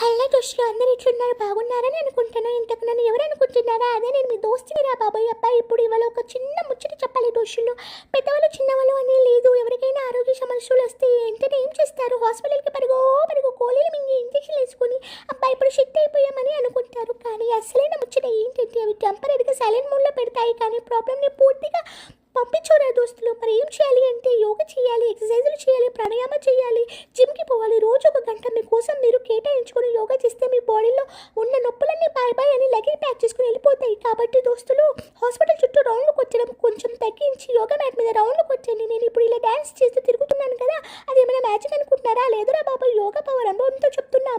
Hello దోస్తులు, అందరూ ఎట్లున్నారు? బాగున్నారని అనుకుంటున్నాను. ఇంతకు నన్ను ఎవరు అనుకుంటున్నారా? అదే నేను మీ దోస్తుని రా బాబాయ్ అబ్బాయి. ఇప్పుడు ఇవాళ ఒక చిన్న ముచ్చట చెప్పాలి దోస్తులు. పెద్దవాళ్ళు చిన్నవాళ్ళు అని లేదు. ఎవరికైనా ఆరోగ్య సమస్యలు వస్తే వెంటనే ఏం చేస్తారు? హాస్పిటల్కి పరుగో పరుగు కోలీలు మింగి ఇంజక్షన్ వేసుకొని అబ్బాయి ఇప్పుడు షిఫ్ట్ అయిపోయామని అనుకుంటారు. కానీ అసలైన ముచ్చట ఏంటంటే అవి టెంపరీగా సైలెంట్ మోడ్లో పెడతాయి, కానీ ప్రాబ్లమ్ని పూర్తిగా పంపించోరా దోస్తులు. మరి ఏం చేయాలి అంటే యోగా చేయాలి, ఎక్సర్సైజులు చేయాలి, ప్రాణాయామం చేయాలి, జిమ్కి పోవాలి. రోజు ఒక గంట మీకోసం మీరు కేటాయించుకొని యోగా చేస్తే మీ బాడీలో ఉన్న నొప్పులన్నీ బాయ్ బాయ్ అని లగేజ్ ప్యాక్ చేసుకుని వెళ్ళిపోతాయి. కాబట్టి దోస్తులు, హాస్పిటల్ చుట్టూ రౌండ్లు కొట్టడం కొంచెం తగ్గించి యోగా మ్యాట్ మీద రౌండ్లు కొట్టండి. నేను ఇప్పుడు ఇలా డ్యాన్స్ చేస్తూ తిరుగుతున్నాను కదా, అది ఏమైనా మ్యాజిక్ అనుకుంటున్నారా? లేదురా బాబు, యోగా పవర్ అనుభవంతో చెప్తున్నా.